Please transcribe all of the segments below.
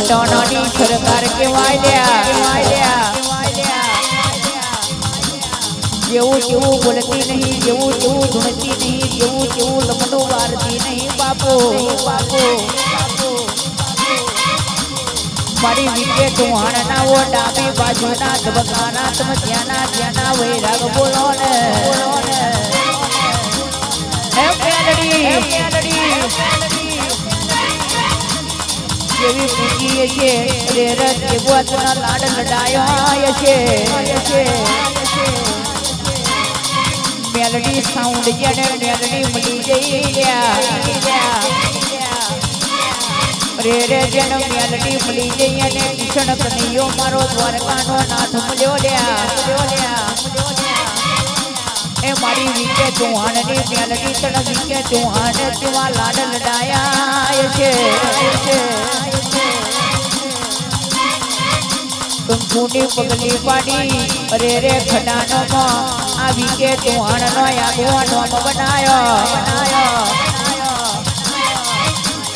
પટોનોની સરકાર કેવાય જેવું જેવું બોલતી નહીં, જેવું જેવું ધૂણતી નહીં, જેવું જેવું લમણું વારતી નહીં બાપો મારી વિકે ચૌહાણના ઓ ડાબી બાજુના ધબકાના તમે જ્યાંના વૈરાગ બોલો ને હે મેલડી જેવી પૂજીએ છે રેરત જેવતના લાડ લડાયો છે મેલડી સાઉન્ડ જેને મેલડી મળી જઈ ગયા રે જેને મેલડી મળી જઈ અને કિશન કનૈયો મારો દ્વારકાનો નાથ મળ્યો લ્યા એ મારી વિકે ચૌહાણની મેલડી તણ વિકે ચૌહાણ તેવા લાડ લડાયા છે કંકુની પગલી પાડી રે ખડાનોમાં આ વિકે ચૌહાણનો આગવાનો બનાયો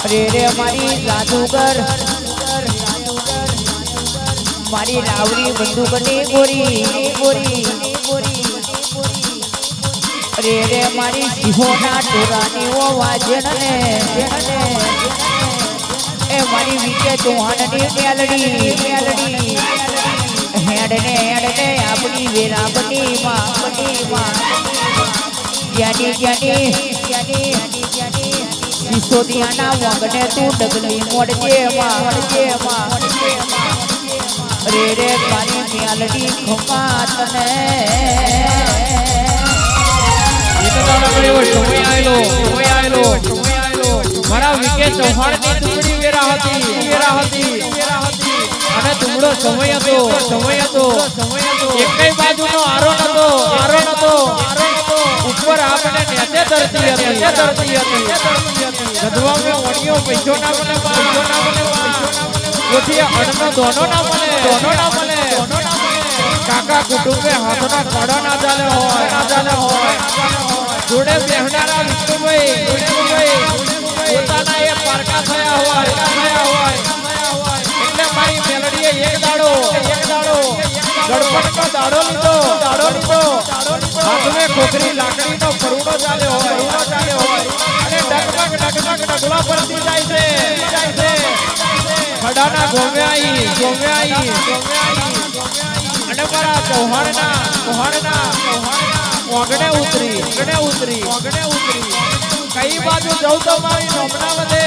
રે મારી જાદુગર મારી રાવડી બંદૂકની ગોરી રે મારી સિંહોના ટોરાની ઓ વાજન ને એ મારી વિકે ચૌહાણની મેલડી હેડને આપણી વેરાબની માં જ્યાની સિસોદિયાના વગને તું ડગલી મોડજે રે મારી મેલડી ખમા તને મારા વિકે ચૌહાણની ટુકડી વેરા હતી અને તુમડો સમય હતો એકઈ બાજુનો આરો નતો ઉપર આપણે નેચે ધરતી હતી ગધવામાં વણીઓ પૈસો ના મળે કોઠી અડનો દોનો ના મળે કાકા કુટુંબે હાથના કડો ના ચાલે હોય જોડે બેહનારા વિષ્ણુભાઈ પોતાના એ પારકા થયા હોય એટલે મારી મેલડીએ એક દાડો ગણપતનો દાડો લીધો હાથમે ખોખરી લાકડીનો ફરૂડો ચાલ્યો હોય અને ડગમગ ડગલા પડતી જાય છે ખડાના ગોમ્યાઈ અને મારા ચૌહાણના ઓગણે ઉતરી કઈ બાજુ જઉં તો મારી નોમના વધે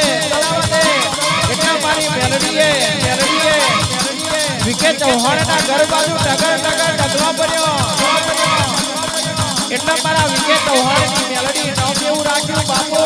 એટલે મારી મેલડીએ વિકે ચૌહાણના ઘર બાજુ ડગલા પડ્યો એટલે મારા વિકે ચૌહાણની મેલડી નામ એવું રાખ્યું બાપો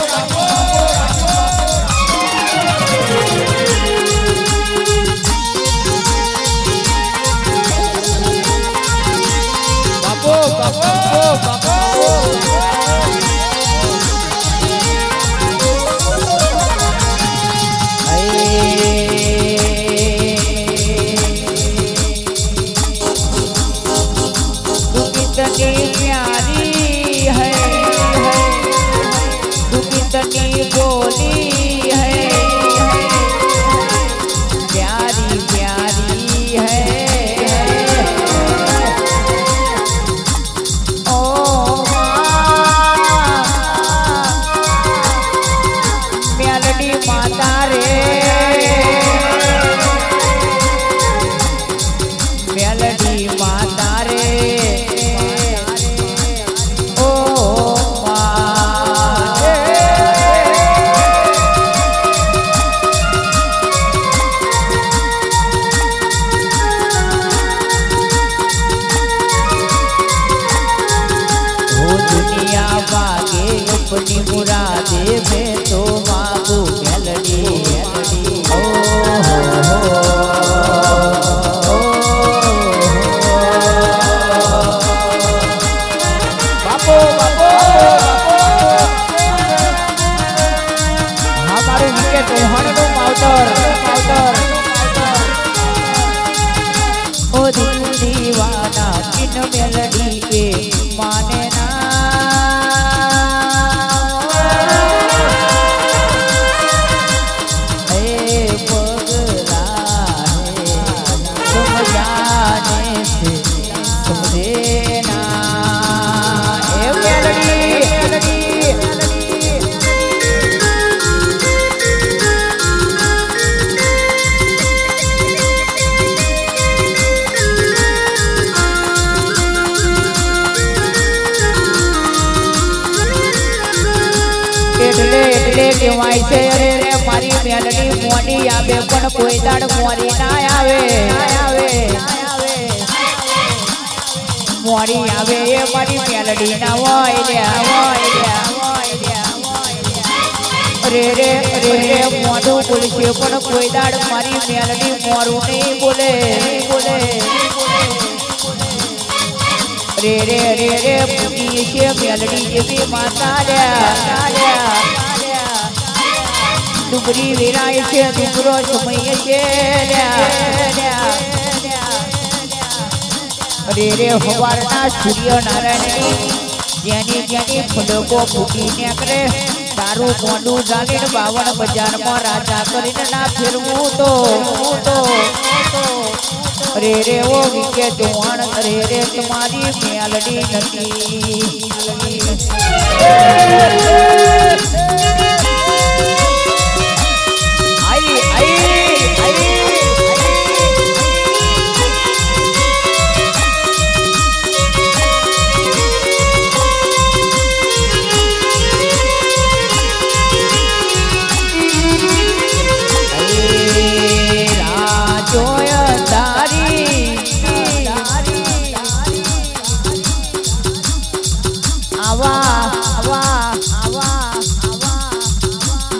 अपनी मुरादे में तो मांगू मेलडी ओ बापो हमारे विके चौहान नो पाउडर ओ दीवाना किन मेलडी के माने ना એટલે કહેવાય છે અરે રે મારી મેલડી મોડી આવે પણ કોઈ દાડ મોરી ના આવે મોરી આવે એ મારી મેલડી ના હોય રે મોઢું બોલશે પણ કોઈ દાડ મારી મેલડી મોરું નહીં બોલે રે પૂરી છે મેલડી જેવી માતા ડુંગરી વેરાય છે ડુંગરો સમય છે રે હવારના સૂર્યનારાયણની જેની ફલકો ફૂટી નીકળે તારું મોઢું જાણીને 52 બજારમાં રાજા કરીને ના ફેરવું તો રે ઓ વિકે જુવાણ રે તમારી મેલડી નથી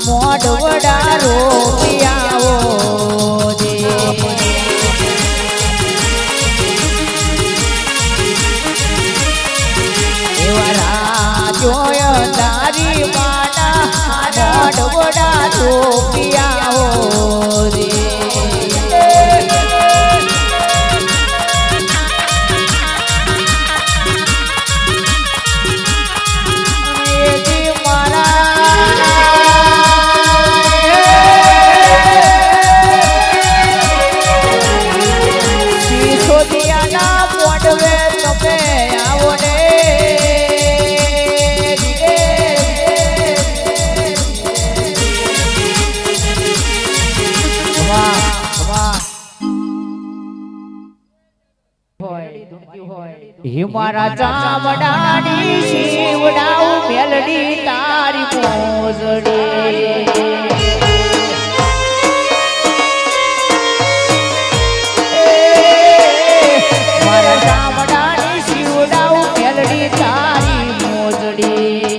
મોઢવડા રોપિયાઓ દે એવા રાજોય તારી માના મોઢવડા રોપિયાઓ દે મારા ચામડાની શિવડાઉ મેલડી તારી મોજડી મારા ચામડાની શિવડાઉ મેલડી તારી મોજડી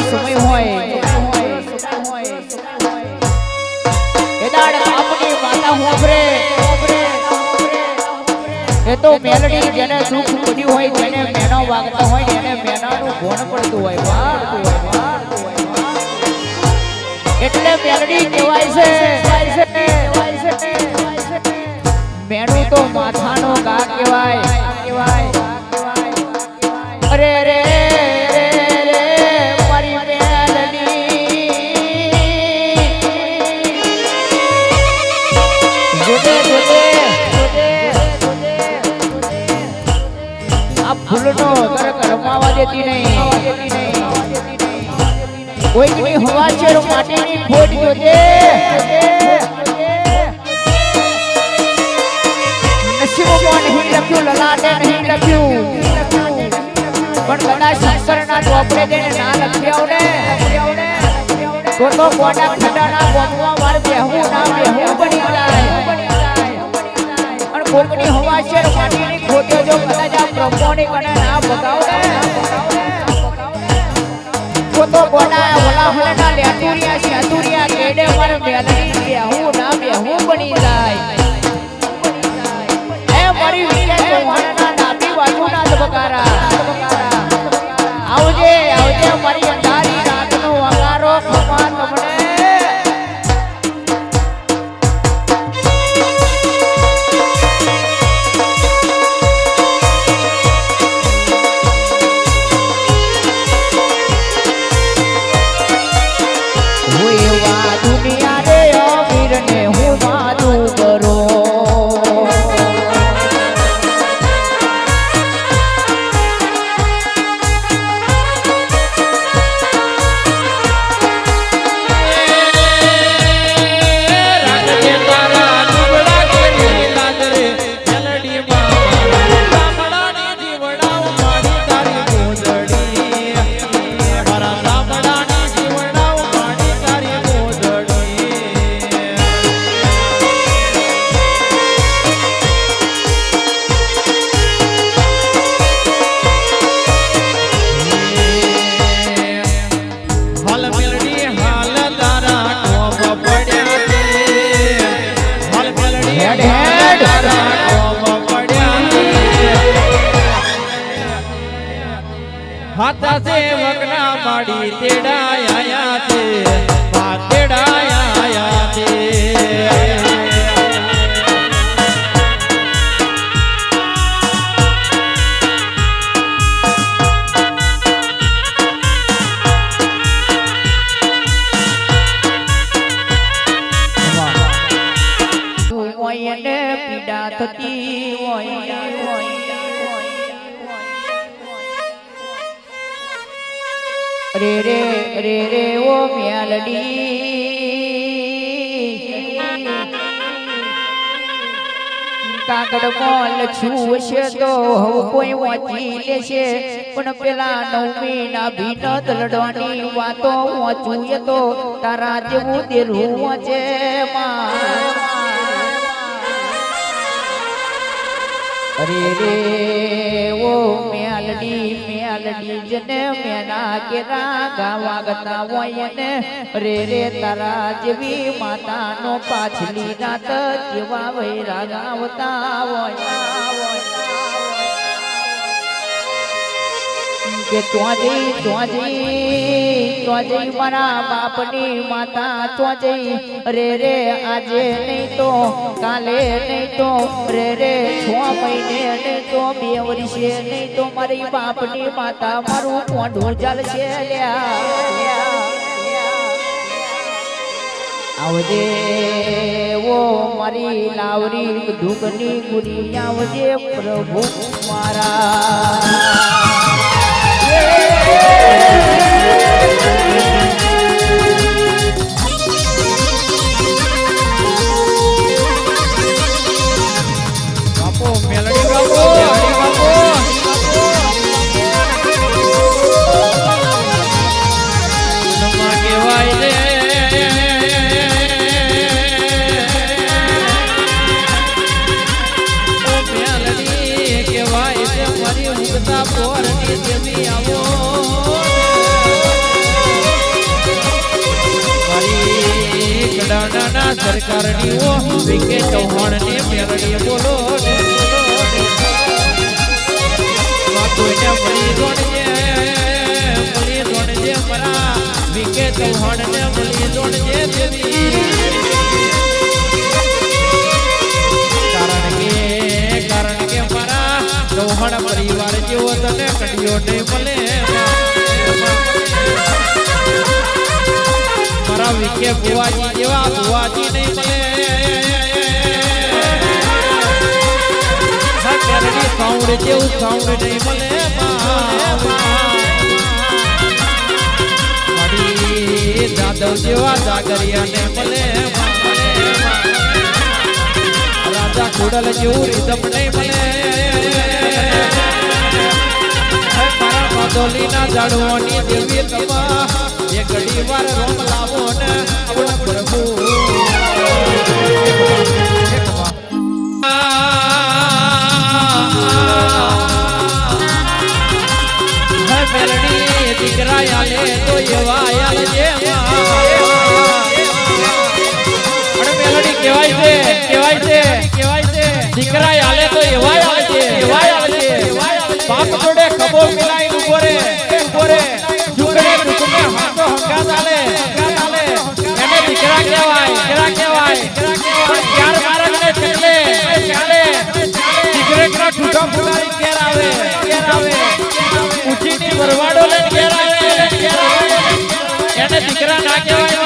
સમય હોય એ તો મેલડી જેને દુઃખ પડ્યું હોય જેને મેનો વાગતા હોય એને મેનાનું ભોણ પડતું હોય એટલે મેલડી કહેવાય છે મેનું તો માથાનો ગા કહેવાય અરે રે ફૂલનો કરક રમાવા દેતી નહીં કોઈની હવા છે માટીની ખોટ જોજે નસીબમાં નહીં લખ્યું લલાટે નહીં લખ્યું પણ કદાચ સંસ્કરના ચોપડે દેને ના લખ્યા ને તો કોડા ખડાના બોમવા માર બેહું ના બેહું બની જાય અને કોકની હવા છે માટીની ખોટે જો કદાચ આ પ્રભુની કને ના બગાવડે તો કોડા ઓલા હલના લેટુરિયા શેતુરિયા કેડે માર મેલડી બેહું ના બેહું બની જાય એ મારી વિકે જવાના ડાબી બાજુના ધબકારા આવજે મારી અંધારી રાતનો વગારો ખમા તમને માતા સેવકના માડી તેડાયા છે તેડાયા છે એને પીડા થતી હોય રે રે રે રે ઓ મ્યાલડી કાગળમાં લખ્યું હશે તો હવે કોઈ વાંચી લેશે પણ પેલા નવમી ના ભીન દલડવાની વાતો વાંચું એ તો તારા જેવું દેરું વાંચે અરે રે ઓ મ્યાલડી જને મેના કેરા ગાવા ગતા હોય ને રે રે તારા જેવી માતાનો પાછલી રાત જેવા વૈરા ગાવતા હોય કે ચોજઈ મારા બાપની માતા ચોજઈ રે રે આજે નહીં તો કાલે નહીં તો રે રે 6 મહિને નહીં તો 2 વર્ષે નહીં તો મારી બાપની માતા મારું મોઢું જલશે આવજે ઓ મારી લાવરી દુગની ગુરી આવજે પ્રભુ મારા બાપો મેલડી બાપો કહેવાય રે મેલડી કહેવાય છે મારી ઉગતા પોરની દેવી આવો કડાના સરકારની ઓ વિકે ચૌહાણ ને મેલડી બોલો ને કોઈને મળી રોણજે મરા વિકે ચૌહાણ ને મળી રોણજે દેવી કારણ કે મારા ચૌહાણ પરિવાર જેવો તને કડિયો નહીં મળે મારા વિકે ભુવાજી જેવા ભુવાજી નહીં મળે મેલડી સાઉન્ડ જેવું સાઉન્ડ નહીં મળે મારી દાદવ જેવા જાગરિયા નહીં મળે રાજા ખોડલ જેવું રીધમ નહીં મળે મારા માધોલીના ઝાડવાની દેવી તમા એ ઘડી વાર રોમ લાવો ને આપણા પ્રભુ મેલડી દીકરા આલે તો એવા આલ જે મેલડી કહેવાય છે દીકરા આલે તો એવા આલ છે બાપ જોડે ખબો મિલાઈ ઉભો રે ઝુકડે ઝુકડે હાથો હંગા ચાલે એને દીકરા કહેવાય પણ ચાર બાળકને ચકલે દીકરેકના ઠૂઠા ફુલારી ઘેર આવે ઊંચીની ભરવાડો લઈને ઘેર આવે એને દીકરા ના કહેવાય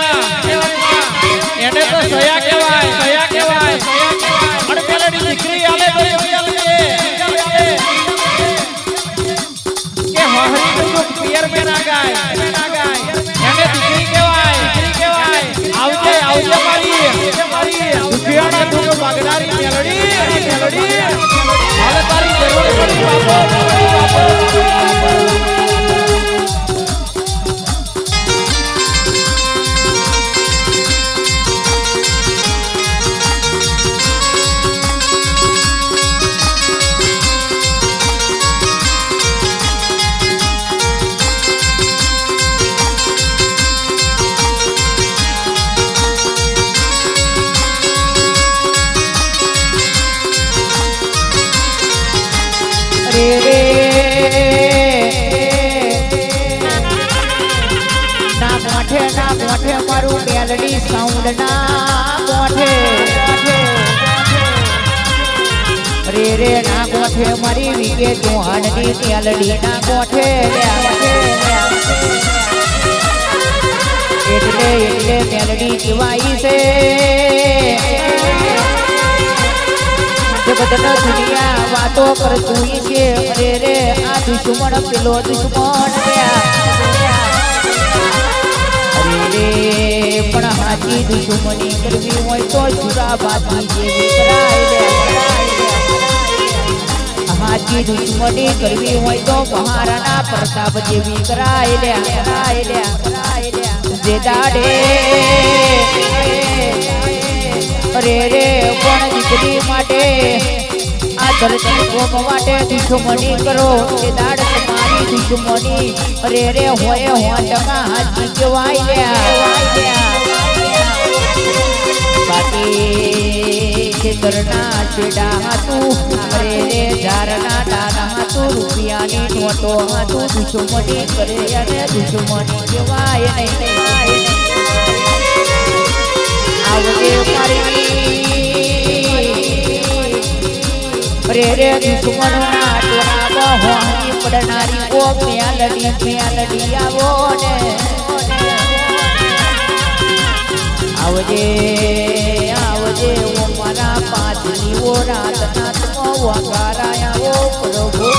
એને તો સયા કહેવાય પણ પેલાની દીકરી આલે તો એવી આલે કે હોહરી તો પિયર મે ના ગાય એને દીકરી કહેવાય આવજે મારી દુખિયાના તું બાગડારી મેલડી હાલે તારી જરૂર પડી બાપો રે રે ગોઠે મારું મેલડી સાઉન્ડ ના ગોઠે રે ના ગોઠે મારી વિકે ચૌહાણની મેલડી ના ગોઠે એટલે મેલડી કહેવાય છે જગતના દુનિયા વાતો કરતું છે અરે રે આ દુશ્મન પેલો દુશ્મન પણ હાથી દુશ્મની કરવી હોય તો સુરાબાદી જેવી કરાય હાથી દુશ્મની કરવી હોય તો મહારાણા પ્રતાપ જેવી કરાય જે દાડે અરે રે પણ દીકરી માટે આ ધરતી કોમ માટે દુશ્મની કરો એ દાડ તમારી દુશ્મની અરે રે હોય ટકા હાથી કહેવાય બાકી ખેતરના છેડા હાતું અરે રે ઝારના ડાના હાતું રૂપિયાની નોટો હાતું દુશ્મની કરે અને દુશ્મની કહેવાય આવજે મારી રે દુશ્મનોના ટોળામાં હોની પડનારી ઓ મેલડી આવો ને આવજે ઓ મારા પાંચની ઓ રાતના તો વગારાયા ઓ પ્રભુ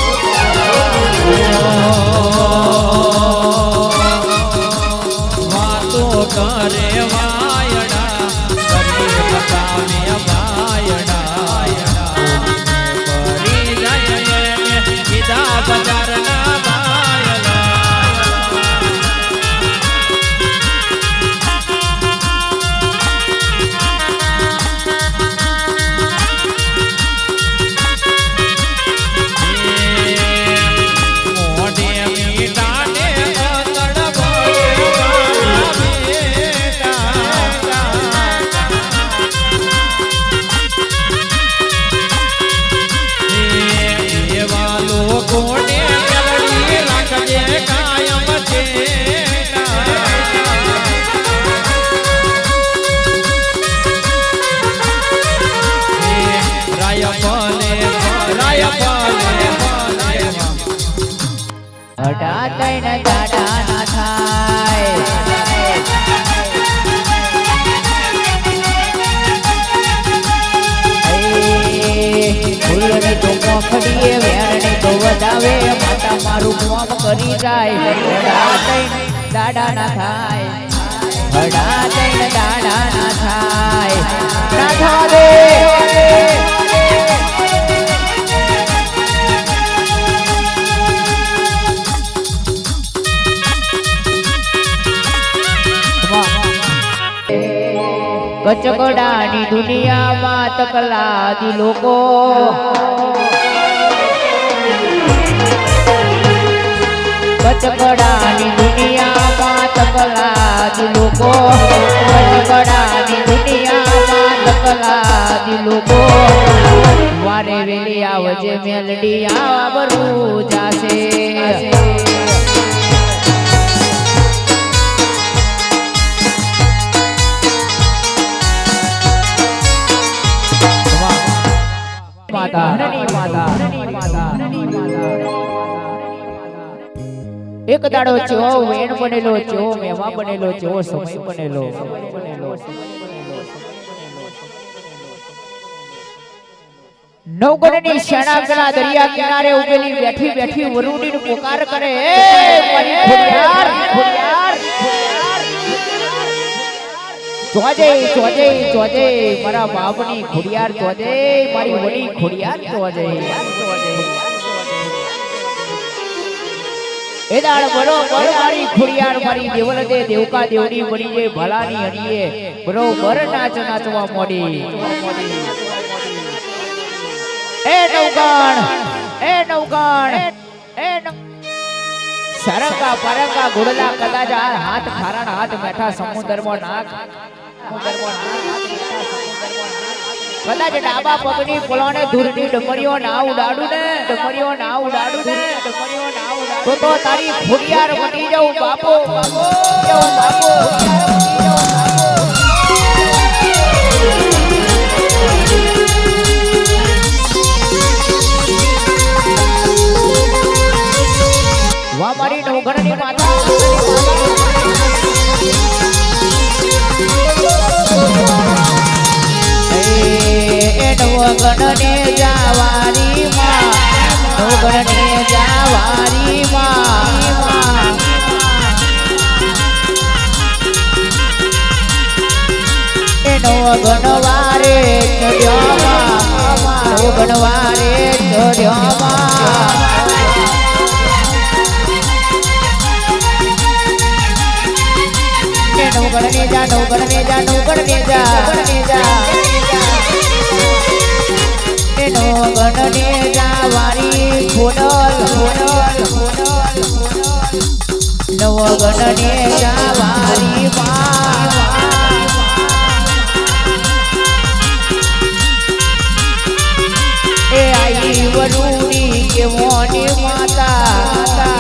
વાતો કરે વાયડા કરી બતાવે વાયડા કરી જાય કીધા બજારના હટા તૈન દાડા ના થાય ફૂલની તો મોખડીએ વેણની તો વધાવે માતા મારું કોમ કરી જાય હટા તૈન દાડા ના થાય હટા તૈન દાડા ના થાય ના થાવે કચકડાની દુનિયામાં તકલાદી લોકો કચકડાની દુનિયામાં તકલાદી લોકો કચકડાની દુનિયામાં તકલાદી લોકો વારે વેલી આવજે મેલડી આવરું જાશે એક દાડો ચો વેણ બનેલો ચો મેવા બનેલો ચો સમય બનેલો નવગણની શેણા ગલા દરિયા કિનારે ઉભેલી બેઠી વરુડીને પોકાર કરે એ મારી ખોડિયાર જોજે મારા બાપની ખોડિયાર જોજે મારી વડી ખોડિયાર જોજે એ દાડ બરોબર મારી ખોડિયાર મારી દેવલ દે દેવકા દેવડી બની જે ભલાની હડીએ બરોબર નાચવા મોડી એ નવગણ સરંગા પરંગા ગુડલા કદાચ હાથ ખારણ હાથ મેઠા સમુદ્રમાં નાખ કદાચ ડાબા પગની પોલાને દૂરની ડમરીઓ ના ઉડાડું ને તો તારી ખોડિયાર મટી જાઉં બાપો જાઉં બાપો વાહ મારી નવઘણની માતા નવઘણને જાવારી માં નવઘણને જાવારી માં એ નવઘણવારે ચડ્યોમાં નવઘણવારે ચડ્યોમાં નવગણને જા નવગણને જા નવગણને જા એ નવગણને જા વારી ખોડલ નવગણને જા વારી એ આઈ વરુણી કે મોની માતા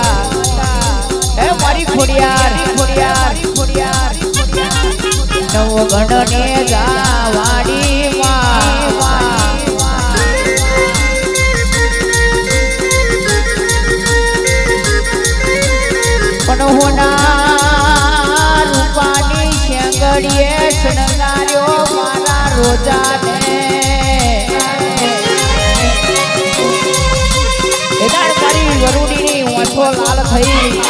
એ મારી ખોડિયાર નવગણને જાવાડી માં પણ હોના રૂપાની શેંગડીએ શણગાર્યો મારા રોજાને એદાર મારી વરુડીની વાંઠો લાલ થઈ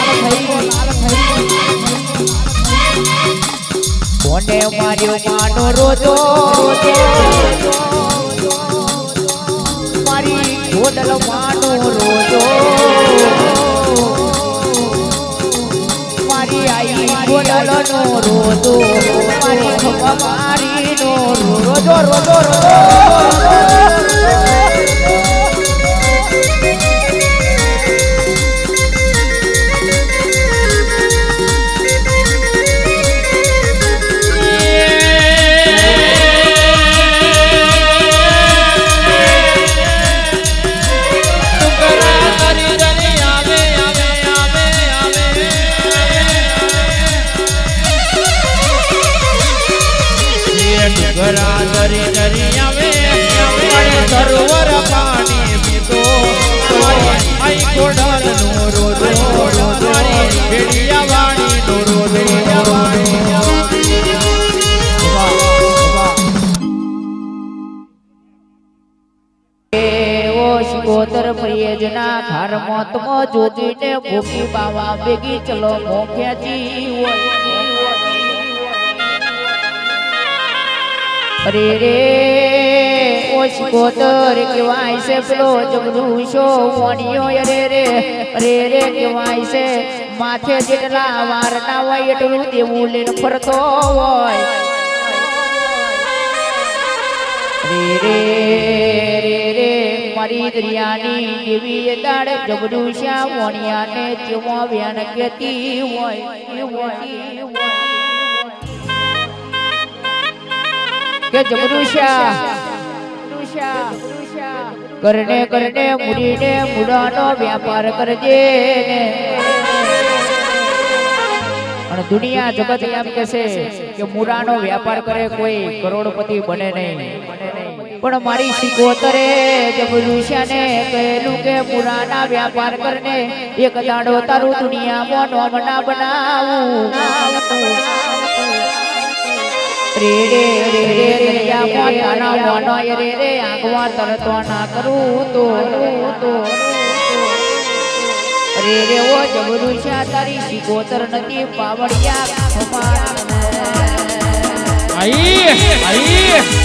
કોને માર્યો માનો રોજો મારી ખોડલ માનો રોજો મારી આઈ ખોડલ નો રોજો મારી ખપા મારી નો રોજો સરોવર પાણી પીતો આઈ ખોડલ નો રોજો ભેડિયા વાણી નો રોજો શિકોતર પ્રિયજના ઘર મોતમો જોજીને ભૂખી બાવા ભેગી ચલો મોખ્યાજી અરે રે ઓ શિકોતર કેવાય છે પેલો જગદુશો મોણિયો અરે રે કેવાય છે માથે જેટલા વાર ના હોય એટલું દેવું લઈને ફરતો હોય રે મારી દરિયાની દેવી દાડ જગદુશા મોણિયાને જેવો વ્યાન કેતી હોય કે જગદુશા કરને મુડીને મુડાનો વ્યાપાર કરજે અને દુનિયા જગત એમ કહેશે કે મુરાનો વ્યાપાર કરે કોઈ કરોડપતિ બને નહીં પણ મારી શિકોતરે જગદુશાને કહેલું કે મુરાના વ્યાપાર કરને એક દાડો તારું દુનિયામાં નોમ ના બનાવું રે દરિયામાં તારા મોનો રે આગવા તરતો ના કરું તો રે ઓ જગદુશા તારી શિકોતર નથી પાવડિયા આઈ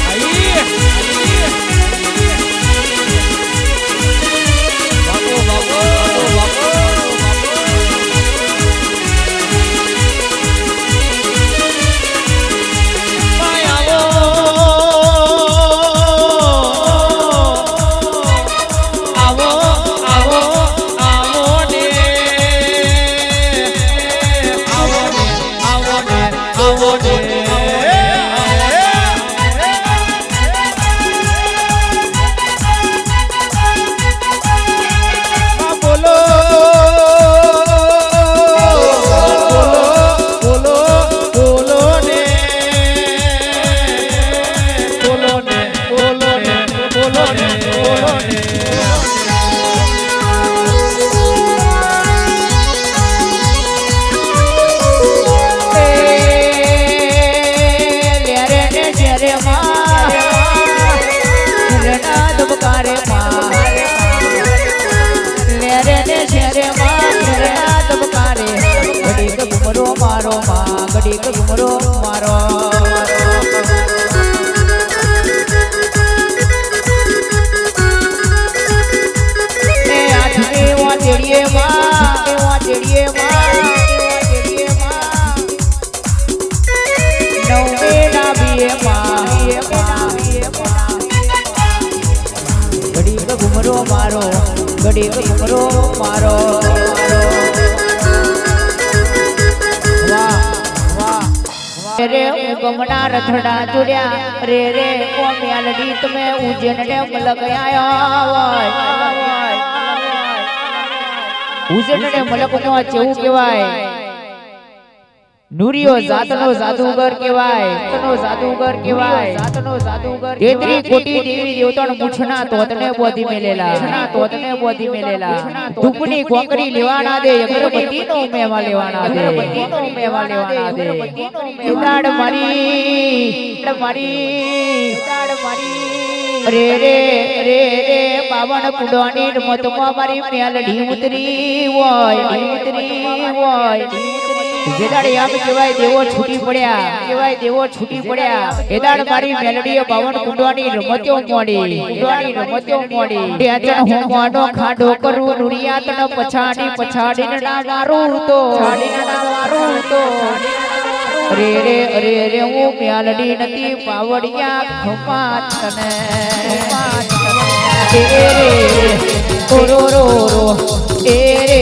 મારો માં ઘડીક ઘુમરો મારો એ આજની વાતડીએ માં નવમે ના બીએ માં ઘડીક ઘુમરો મારો ઘડીક ઘુમરો મારો રે ગમના રથડા જોડ્યા રે રે કોમ્યાલડી તમે ઉજ્જૈન ને મલક આયા ઉજ્જૈન ને મલક નો કેવું કહેવાય નુરિયો જાતનો જાદુગર કહેવાય તેત્રી કોટી દેવી દેવતાનો મૂછના તોતને બોધી મેલેલા ધૂપની કોકરી લેવાના દે અગરબત્તીનો મેવા લેવાના દે ઉડાડ મારી રે રે રે રે બાવન કુડવાની રમતમાં મારી મેલડી ઉતરી હોય જેદાડે આમ કહેવાય દેવો છૂટી પડ્યા એદાડ મારી મેલડીએ બાવન કુંડવાની રમત્યો મોડી ટેચન હું મોડો ખાડો કરું નુરિયાતન પછાડીને ના મારું તો રે હું મેલડી નથી પાવડિયા ખમાત તને રો રો રો એ રે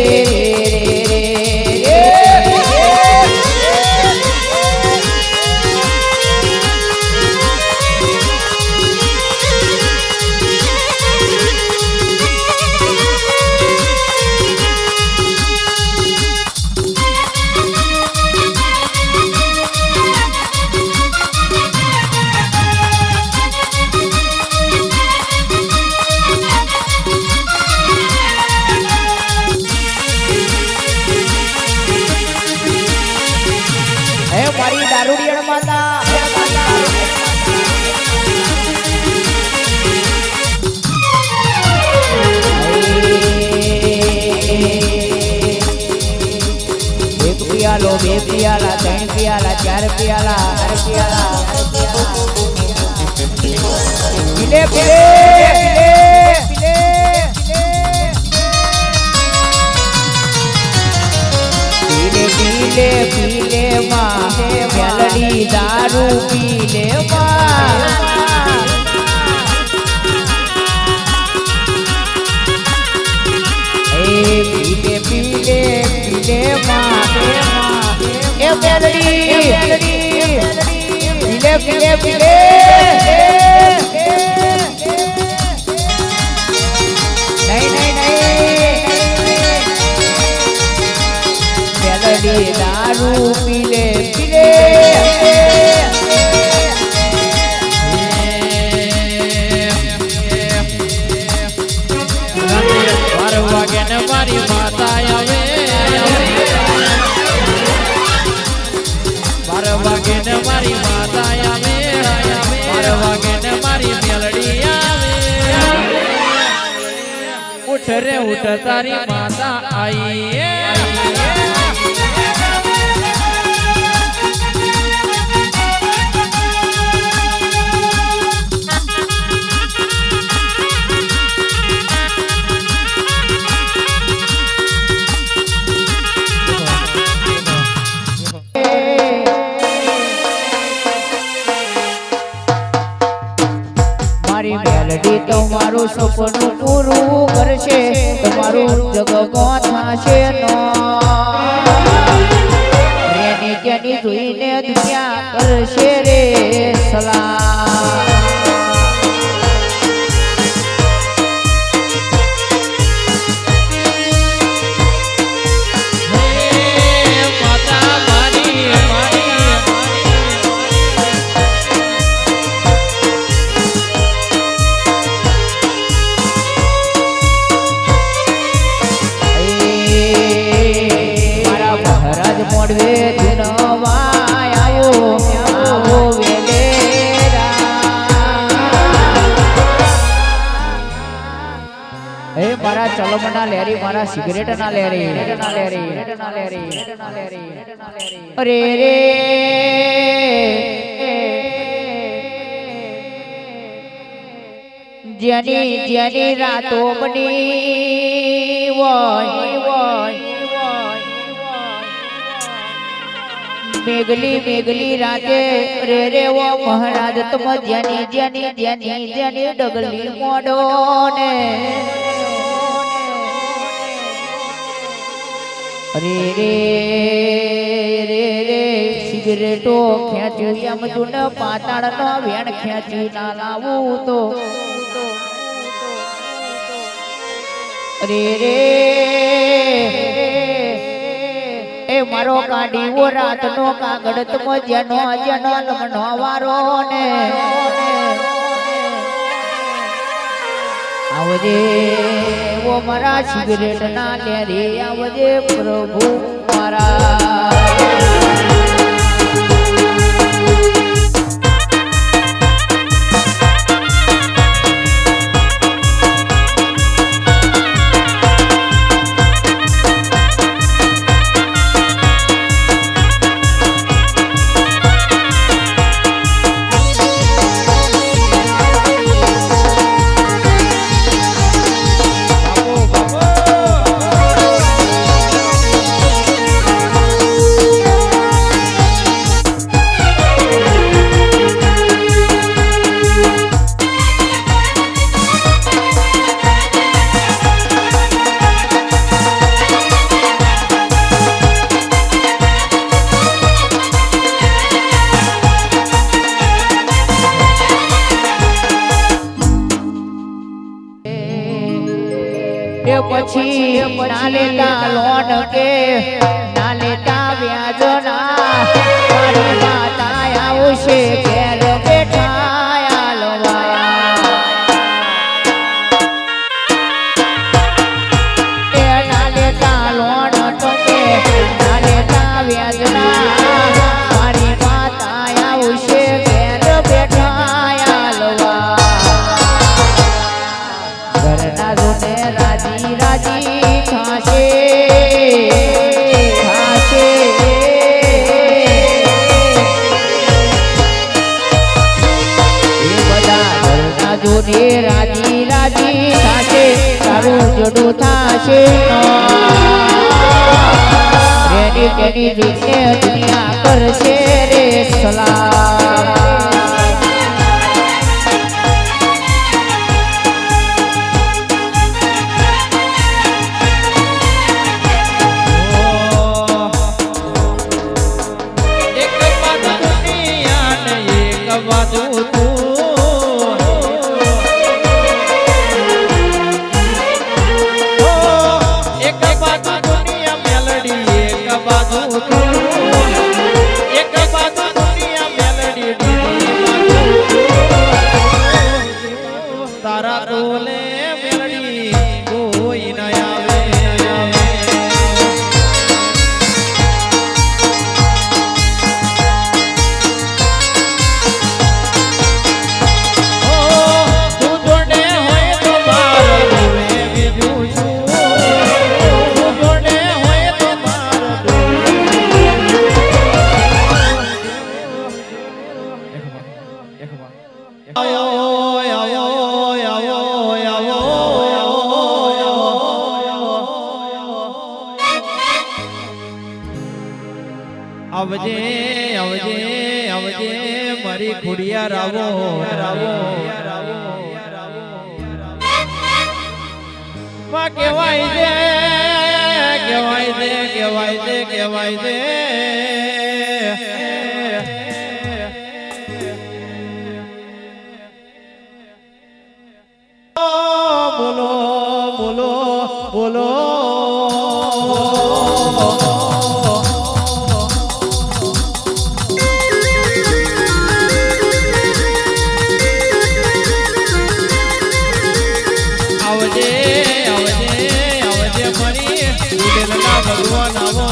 મારી દારૂડિયણ માતા એક પિયાલો બે પિયાલા ત્રણ પિયાલા ચાર પિયાલા પીલે પીલે માં મેલડી દારૂ પીલે માં એ પીલે માં એ મેલડી પીલે નહીં દારૂ પીલે વાગે ને મારી માતા આવે 12 વાગે ને મારી માતા આવે 12 વાગે ને મારી મેલડી આવે ઉઠ રે ઉઠ તારી માતા આઈ મારી મેલડી તમારું સપનું પૂરું કરશે તમારું જગમાં થશે રેની તેની જોઈને દુનિયા કરશે રે સલામ મોડવે ધનવા આવો વેલેરા મારા ચલમના લેરી મારા સિગરેટ ના લેરી અરે રે જેની રાતો બની મેઘલી રાતે રે રે ઓ મહારાજ તમ જેની ડગલી મોડો ને અરે રે સિગરેટો ખેંચ્યું એમ તું પાતાળ નો વેણ ખેંચ્યું ના લાવું તો અરે રે એ મારો કાઢીવો રાતનો કાગળ તમ જેનો લમનો વારો ને આવજે ઓ મારા સિગરેટ ના લે આવજે પ્રભુ મારા પછી ના લેતા લોન કે ના લેતા વ્યાજ ના મારી માતા આવશે ઘેર બેઠા ના લેતા લોન તો કે ના લેતા વ્યાજ ના મારી માતા આવશે ઘેર બેઠા ઘરના જોને રાજી થાશે એ બધા ઘરના જોને રાજી થાશે તારું જડું થાશે રેડી કેની રીતે દુનિયા કરશે રે સલામ તારા બોલે મેલડી કોઈ ન આવે તું જોડે હોય તો મારો બીજું છું તું જોડે હોય તો મારો આવજે મારી ખુડિયા રાવો માં કહેવાય દે બોલો આવજે મરી ભગવાન આવો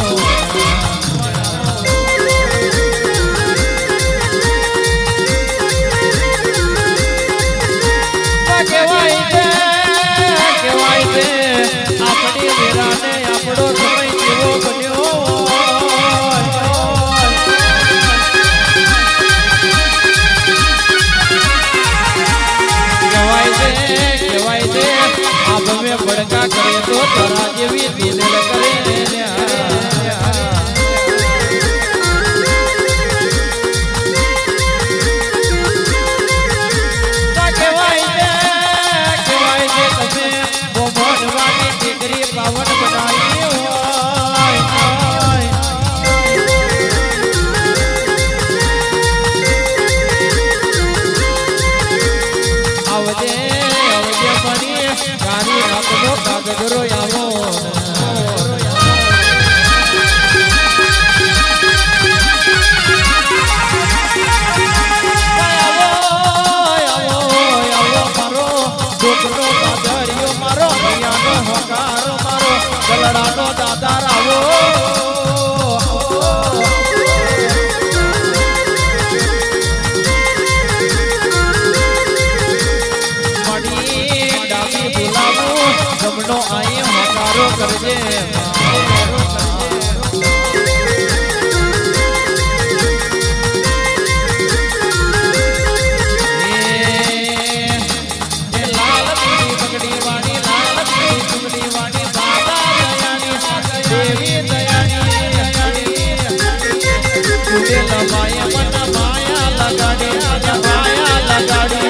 બાએ મને માયા લગાડી માયા લગાડી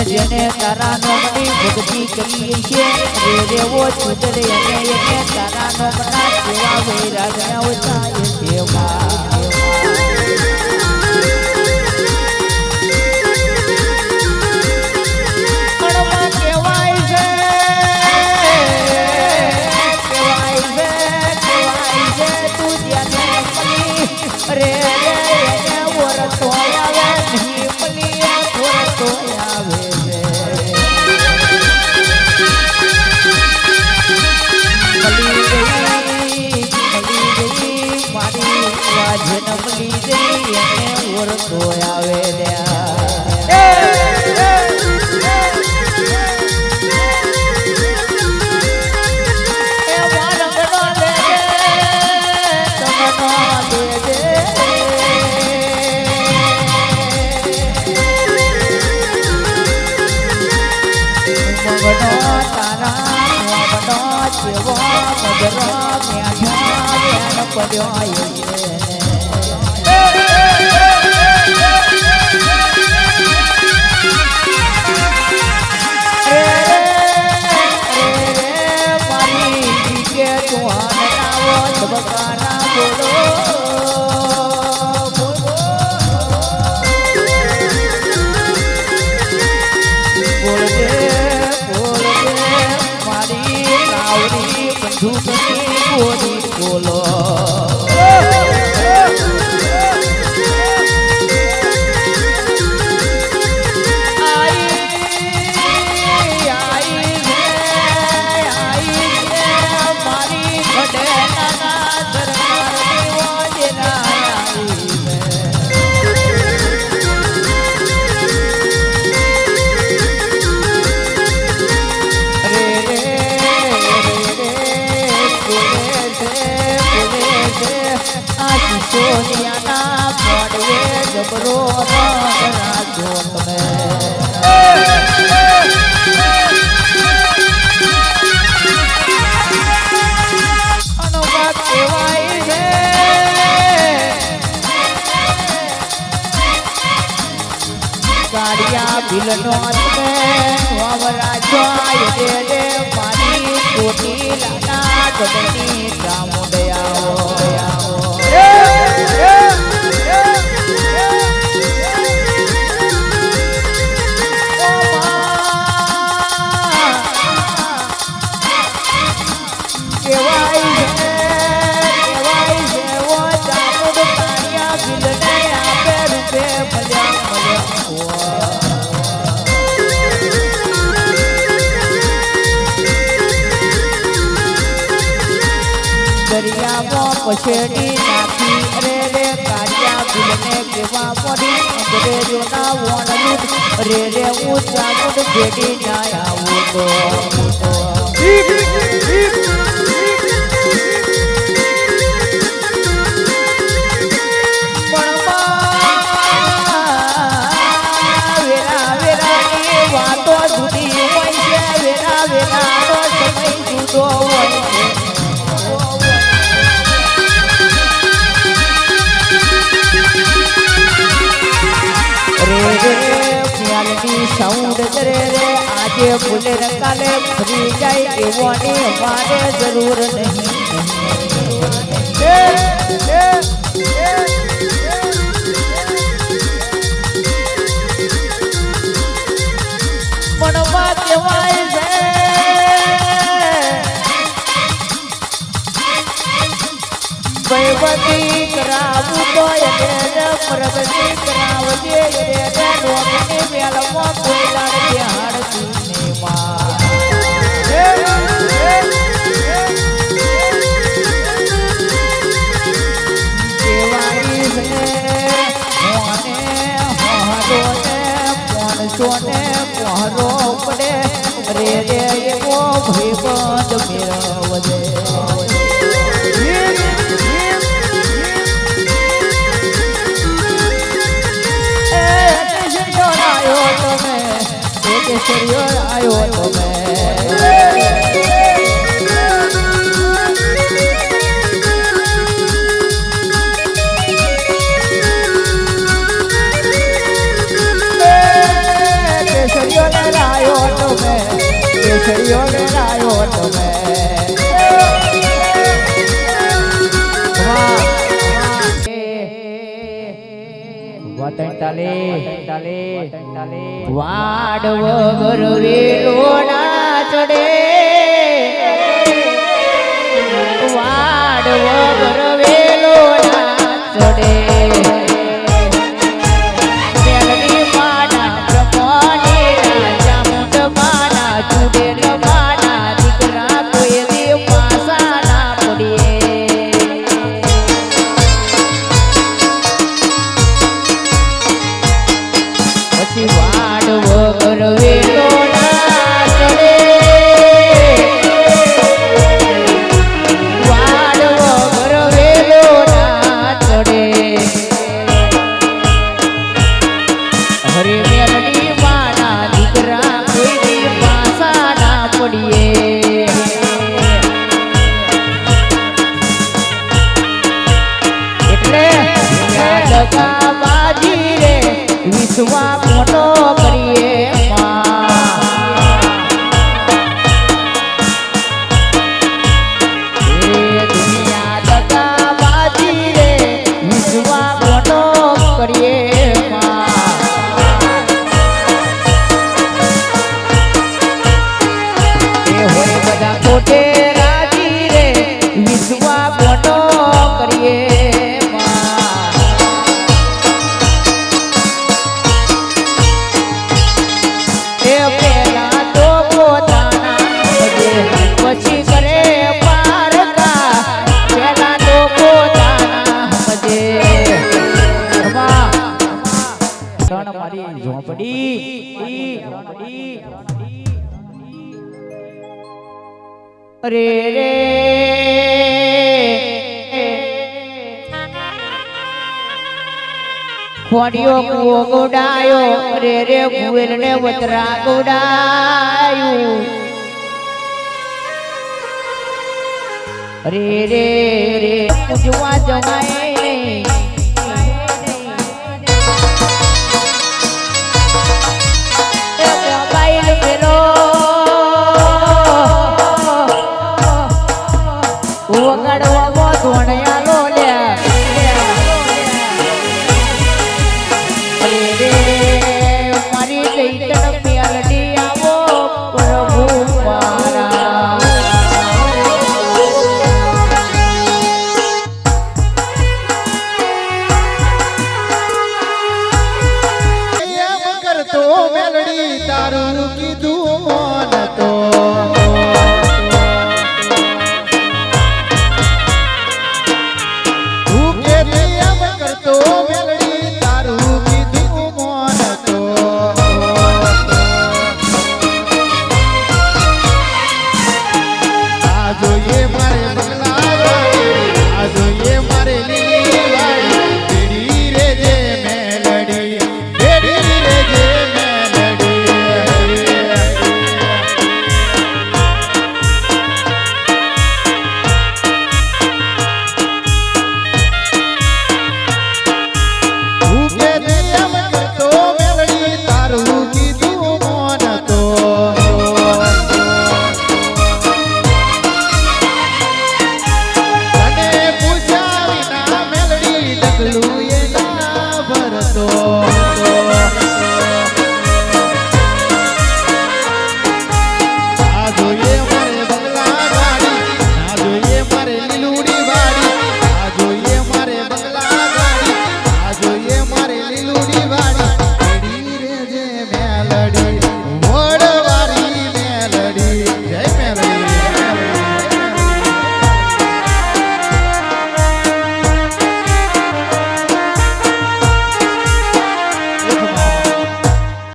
જેને તારા નોમની ભક્તિ કરી છે રે રેવો છૂટરે એને તારા નોમના સેવા વૈરાગ્ય ઉતાય સેવા મનમાં કહેવાય છે તું જેને મળી રે એને ઓરતો આવે નહીં મળી ઓરતો આવે જન્મલી જઈ એને ઓરતો આવે બોલો સોનિયાના પડવે જબરો રાખો તમે અનુભવ કહેવાય છે ગાડિયા બિલનો તમે વાવરાજો રે મારી કોટી લાના ગમની ગામડે દરિયામાં પછેડી નાખી રે રે કાઢ્યા ભૂલને કેવા પડી અંગ્રેજોના વોણલું રે રે ઊંચા મુડ ભેડી ના આવું તો વાતો જુદી હોય છે વેરા વેરા સમય જુદો હોય છે સાઉન્ડ રે રે આજે ભૂલે કાલે ફરી જાય એવોની અમારે જરૂર નહીં પણ વાત કહેવાય છે ભયવતી કરાવું તો એને પ્રગતિ કરાવજે રે નોકની મેલમાં કોઈ લાડ હાડતી ને માં દેવાઈ છે મોને હોડો ને પોણસોને પહોરો પડે રે રે એવો ભયબંધ મેળવજે આયો તમે કેસરીઓ ને લાયો તમે કેસરીઓ ને લાયો તમે વાડ વગર વેલો ના ચડે વાડ વગર વેલો ના ચડે મેલડી માના બ્રહ્મણી ચામુંડ માના ચુડેલ માના દીકરા કોઈ દી પાસા ના પડીએ પછી વાડ વગર વેલો ના ચડે વાડ વગર વેલો ના ચડે હરે મેલડી માના દીકરા કોઈ દી પાસા ના પડીએ એટલે લગા બાજી રે વિશ્વા મોટો કરીએ દુનિયા લગા બાજી રે વિશ્વા મોટો કરીએ હોય બધા ખોટે રાજી રે વિશ્વા મોટો કરીએ પછી કરે પારકા પેલા તો પોતાના સમજે તણ મારી ઝોપડી રે રે ખોડિયો કુવો ગોડાયો રે રે ગુવેલ ને વતરા ગોડાયું રે રે રે પૂજવા જમાય મોબાઈલ પેલો વગાડવા ધોણિયા લો લ્યા